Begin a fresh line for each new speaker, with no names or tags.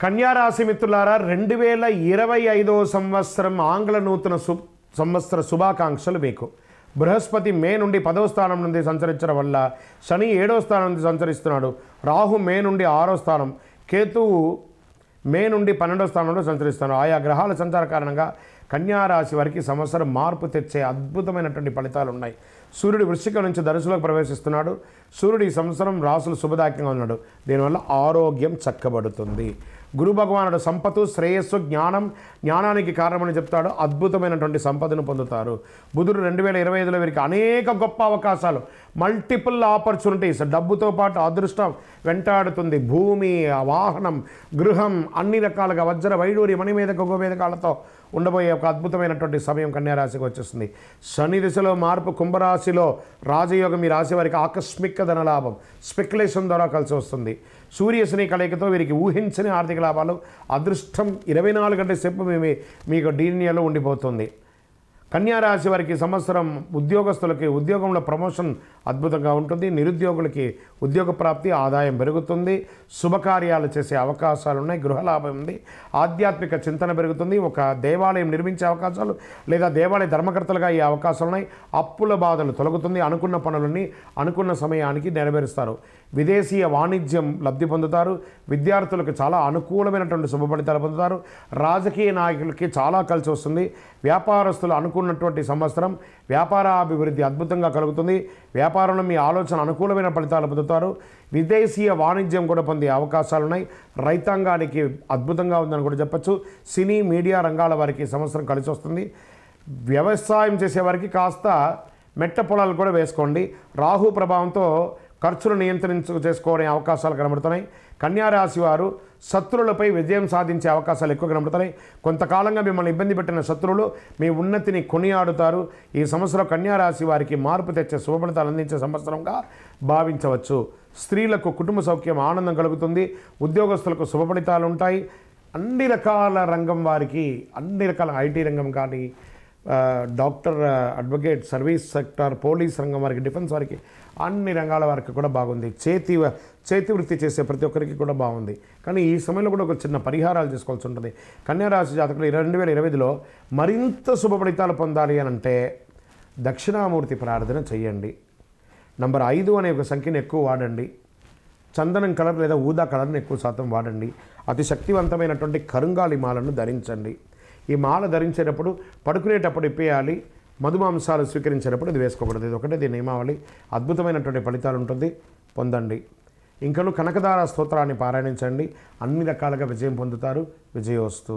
కన్యా రాశి మిత్రులారా 2025వ సంవత్సరం ఆంగ్ల నూతన సంవత్సర శుభాకాంక్షలు మీకు. బృహస్పతి మే నుండి 10వ స్థానం నుండి సంచరించడం వల్ల శని 7వ స్థానం నుండి సంచరిస్తున్నాడు. రాహు మే నుండి 6వ స్థానం, కేతువు మే నుండి 12వ స్థానంలో సంచరిస్తున్నాడు. ఆయా గ్రహాల సంచార కారణంగా కన్యా రాశి వారికి సంవత్సరం మార్పు తెచ్చే అద్భుతమైనటువంటి ఫలితాలు ఉన్నాయి. సూర్యుడు వృశ్చికం నుంచి ధనుసులోకి ప్రవేశిస్తున్నాడు. సూర్యుడు ఈ సంవత్సరం రాసులు శుభదాయకంగా ఉన్నాడు. దీనివల్ల ఆరోగ్యం చక్కబడుతుంది. గురు భగవానుడు సంపత్తు, శ్రేయస్సు, జ్ఞానానికి కారణమని చెప్తాడు. అద్భుతమైనటువంటి సంపదను పొందుతారు. బుధుడు 2025లో వీరికి అనేక గొప్ప అవకాశాలు, మల్టిపుల్ ఆపర్చునిటీస్, డబ్బుతో పాటు అదృష్టం వెంటాడుతుంది. భూమి, వాహనం, గృహం అన్ని రకాలుగా వజ్ర వైడూరి మణిమేధక గోమేధకాలతో ఉండబోయే ఒక అద్భుతమైనటువంటి సమయం కన్యారాశికి వచ్చేస్తుంది. శని దిశలో మార్పు, కుంభరాశిలో రాజయోగం ఈ రాశి వారికి ఆకస్మిక ధనలాభం, స్పెక్యులేషన్ ద్వారా కలిసి వస్తుంది. సూర్య శని కలయికతో వీరికి ఊహించని ఆర్థిక లాభాలు, అదృష్టం 24 గంటల సేపు మీకు డీనియాలో ఉండిపోతుంది. కన్యారాశి వారికి సంవత్సరం ఉద్యోగస్తులకి ఉద్యోగంలో ప్రమోషన్ అద్భుతంగా ఉంటుంది. నిరుద్యోగులకి ఉద్యోగ ప్రాప్తి, ఆదాయం పెరుగుతుంది. శుభకార్యాలు చేసే అవకాశాలు ఉన్నాయి. గృహలాభం ఉంది. ఆధ్యాత్మిక చింతన పెరుగుతుంది. ఒక దేవాలయం నిర్మించే అవకాశాలు లేదా దేవాలయ ధర్మకర్తలుగా ఈ అవకాశాలు ఉన్నాయి. అప్పుల బాధలు తొలగుతుంది. అనుకున్న పనులన్నీ అనుకున్న సమయానికి నెరవేరుస్తారు. విదేశీయ వాణిజ్యం లబ్ధి పొందుతారు. విద్యార్థులకు చాలా అనుకూలమైనటువంటి శుభ ఫలితాలు పొందుతారు. రాజకీయ నాయకులకి చాలా కలిసి వస్తుంది. వ్యాపారస్తులు అనుకున్నటువంటి సంవత్సరం వ్యాపారాభివృద్ధి అద్భుతంగా కలుగుతుంది. వ్యాపారంలో మీ ఆలోచన అనుకూలమైన ఫలితాలు పొందుతారు. విదేశీయ వాణిజ్యం కూడా పొందే అవకాశాలు ఉన్నాయి. రైతాంగానికి అద్భుతంగా ఉందని కూడా చెప్పచ్చు. సినీ, మీడియా రంగాల వారికి సంవత్సరం కలిసి వస్తుంది. వ్యవసాయం చేసేవారికి కాస్త మెట్ట పొలాలు కూడా వేసుకోండి. రాహు ప్రభావంతో ఖర్చులు చేసుకోవడం అవకాశాలు కనబడుతున్నాయి. కన్యారాశి వారు శత్రువులపై విజయం సాధించే అవకాశాలు ఎక్కువ కనబడుతున్నాయి. కొంతకాలంగా మిమ్మల్ని ఇబ్బంది పెట్టిన శత్రువులు మీ ఉన్నతిని కొనియాడుతారు. ఈ సంవత్సరం కన్యారాశి వారికి మార్పు తెచ్చే శుభ ఫలితాలు అందించే సంవత్సరంగా భావించవచ్చు. స్త్రీలకు కుటుంబ సౌఖ్యం, ఆనందం కలుగుతుంది. ఉద్యోగస్తులకు శుభ ఫలితాలు ఉంటాయి. అన్ని రకాల రంగం వారికి, అన్ని రకాల ఐటీ రంగం కానీ, doctor, advocate, service sector, police రంగం వారికి, డిఫెన్స్ వారికి, అన్ని రంగాల వారికి కూడా బాగుంది. చేతి వృత్తి చేసే ప్రతి ఒక్కరికి కూడా బాగుంది. కానీ ఈ సమయంలో కూడా ఒక చిన్న పరిహారాలు చేసుకోవాల్సి ఉంటుంది. కన్యారాశి జాతకులు 2025లో మరింత శుభ ఫలితాలు పొందాలి అని అంటే దక్షిణామూర్తి ప్రార్థన చేయండి. నంబర్ 5 అనే ఒక సంఖ్యను ఎక్కువ వాడండి. చందనం కలర్ లేదా ఊదా కలర్ని ఎక్కువ శాతం వాడండి. అతి శక్తివంతమైనటువంటి కరుంగాలి మాలను ధరించండి. ఈ మాల ధరించేటప్పుడు పడుకునేటప్పుడు ఇప్పేయాలి. మధుమాంసాలు స్వీకరించేటప్పుడు ఇది వేసుకోకూడదు. ఇది ఒకటే దీని నియమావళి. అద్భుతమైనటువంటి ఫలితాలు ఉంటుంది, పొందండి. ఇంకను కనకదార స్తోత్రాన్ని పారాయణించండి. అన్ని రకాలుగా విజయం పొందుతారు. విజయోస్తు.